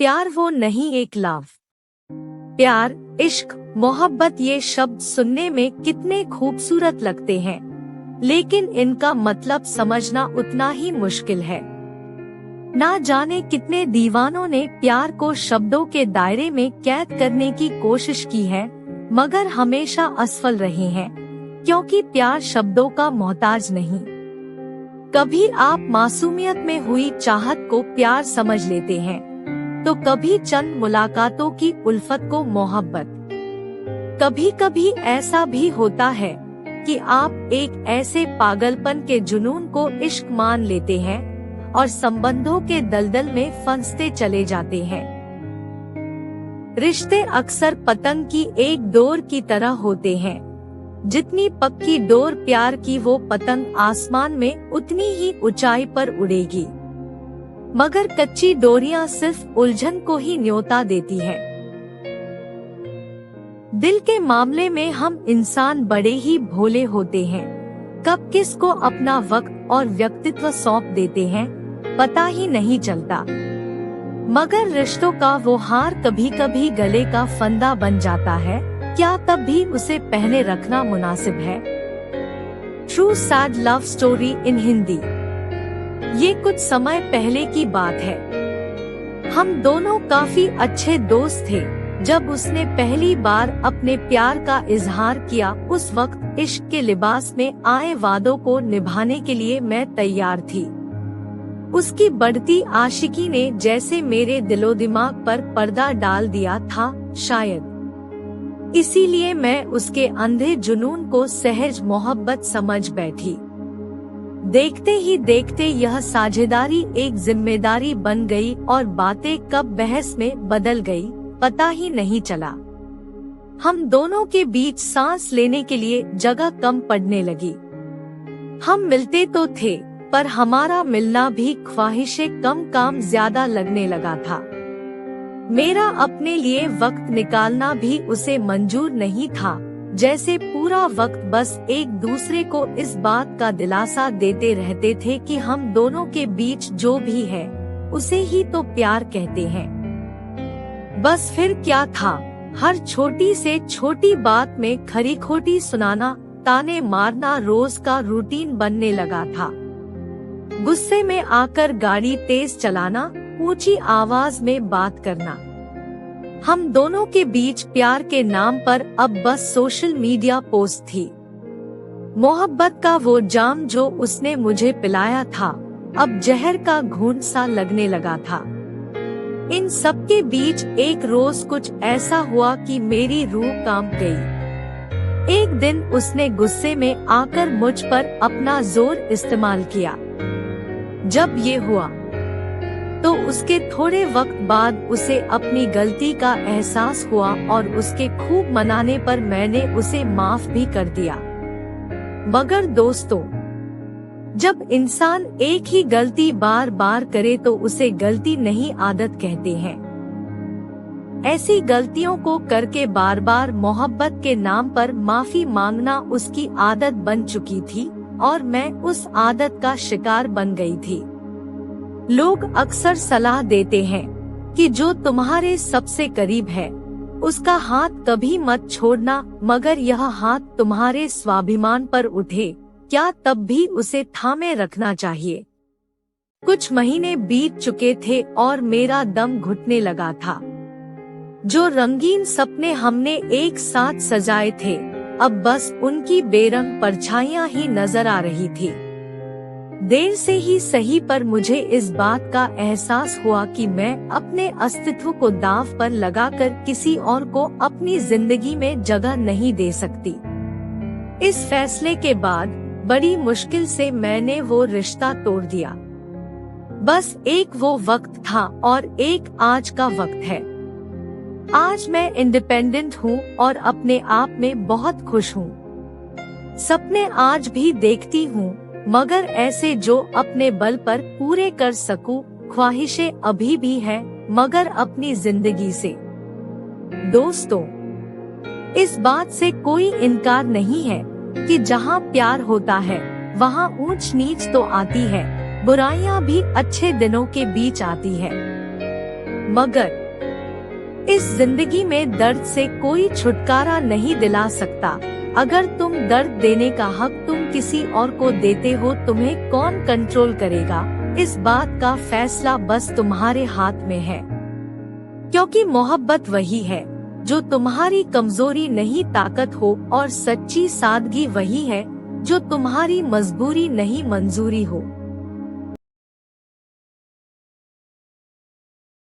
प्यार वो नहीं एक लव। प्यार, इश्क, मोहब्बत ये शब्द सुनने में कितने खूबसूरत लगते हैं, लेकिन इनका मतलब समझना उतना ही मुश्किल है। ना जाने कितने दीवानों ने प्यार को शब्दों के दायरे में कैद करने की कोशिश की है, मगर हमेशा असफल रहे हैं, क्योंकि प्यार शब्दों का मोहताज नहीं। कभी आप मासूमियत में हुई चाहत को प्यार समझ लेते हैं, तो कभी चंद मुलाकातों की उल्फत को मोहब्बत। कभी कभी ऐसा भी होता है कि आप एक ऐसे पागलपन के जुनून को इश्क मान लेते हैं और संबंधों के दलदल में फंसते चले जाते हैं। रिश्ते अक्सर पतंग की एक डोर की तरह होते हैं। जितनी पक्की डोर प्यार की, वो पतंग आसमान में उतनी ही ऊंचाई पर उड़ेगी, मगर कच्ची डोरियां सिर्फ उलझन को ही न्योता देती है। दिल के मामले में हम इंसान बड़े ही भोले होते हैं। कब किसको अपना वक्त और व्यक्तित्व सौंप देते हैं, पता ही नहीं चलता। मगर रिश्तों का वो हार कभी कभी गले का फंदा बन जाता है। क्या तब भी उसे पहने रखना मुनासिब है? True sad love story in Hindi. ये कुछ समय पहले की बात है। हम दोनों काफी अच्छे दोस्त थे। जब उसने पहली बार अपने प्यार का इजहार किया, उस वक्त इश्क के लिबास में आए वादों को निभाने के लिए मैं तैयार थी। उसकी बढ़ती आशिकी ने जैसे मेरे दिलो दिमाग पर पर्दा डाल दिया था, शायद इसीलिए मैं उसके अंधे जुनून को सहज मोहब्बत समझ बैठी। देखते ही देखते यह साझेदारी एक जिम्मेदारी बन गई और बातें कब बहस में बदल गई, पता ही नहीं चला। हम दोनों के बीच सांस लेने के लिए जगह कम पड़ने लगी। हम मिलते तो थे, पर हमारा मिलना भी ख्वाहिशें कम काम ज्यादा लगने लगा था। मेरा अपने लिए वक्त निकालना भी उसे मंजूर नहीं था। जैसे पूरा वक्त बस एक दूसरे को इस बात का दिलासा देते रहते थे कि हम दोनों के बीच जो भी है, उसे ही तो प्यार कहते हैं। बस फिर क्या था, हर छोटी से छोटी बात में खरी खोटी सुनाना, ताने मारना रोज का रूटीन बनने लगा था। गुस्से में आकर गाड़ी तेज चलाना, ऊंची आवाज में बात करना। हम दोनों के बीच प्यार के नाम पर अब बस सोशल मीडिया पोस्ट थी। मोहब्बत का वो जाम जो उसने मुझे पिलाया था, अब जहर का घूंट सा लगने लगा था। इन सब के बीच एक रोज कुछ ऐसा हुआ कि मेरी रूह कांप गई। एक दिन उसने गुस्से में आकर मुझ पर अपना जोर इस्तेमाल किया। जब ये हुआ तो उसके थोड़े वक्त बाद उसे अपनी गलती का एहसास हुआ और उसके खूब मनाने पर मैंने उसे माफ भी कर दिया। मगर दोस्तों, जब इंसान एक ही गलती बार बार करे तो उसे गलती नहीं आदत कहते हैं। ऐसी गलतियों को करके बार बार मोहब्बत के नाम पर माफी मांगना उसकी आदत बन चुकी थी और मैं उस आदत का शिकार बन गई थी। लोग अक्सर सलाह देते हैं कि जो तुम्हारे सबसे करीब है, उसका हाथ कभी मत छोड़ना, मगर यह हाथ तुम्हारे स्वाभिमान पर उठे, क्या तब भी उसे थामे रखना चाहिए? कुछ महीने बीत चुके थे और मेरा दम घुटने लगा था। जो रंगीन सपने हमने एक साथ सजाए थे, अब बस उनकी बेरंग परछाइयां ही नजर आ रही थी। देर से ही सही, पर मुझे इस बात का एहसास हुआ कि मैं अपने अस्तित्व को दांव पर लगाकर किसी और को अपनी जिंदगी में जगह नहीं दे सकती। इस फैसले के बाद बड़ी मुश्किल से मैंने वो रिश्ता तोड़ दिया। बस एक वो वक्त था और एक आज का वक्त है। आज मैं इंडिपेंडेंट हूँ और अपने आप में बहुत खुश हूँ। सपने आज भी देखती हूँ, मगर ऐसे जो अपने बल पर पूरे कर सकूं। ख्वाहिशें अभी भी हैं, मगर अपनी जिंदगी से। दोस्तों, इस बात से कोई इनकार नहीं है कि जहां प्यार होता है, वहां ऊंच नीच तो आती है, बुराइयां भी अच्छे दिनों के बीच आती है। मगर इस जिंदगी में दर्द से कोई छुटकारा नहीं दिला सकता। अगर तुम दर्द देने का हक तुम किसी और को देते हो, तुम्हें कौन कंट्रोल करेगा? इस बात का फैसला बस तुम्हारे हाथ में है, क्योंकि मोहब्बत वही है जो तुम्हारी कमजोरी नहीं ताकत हो, और सच्ची सादगी वही है जो तुम्हारी मजबूरी नहीं मंजूरी हो।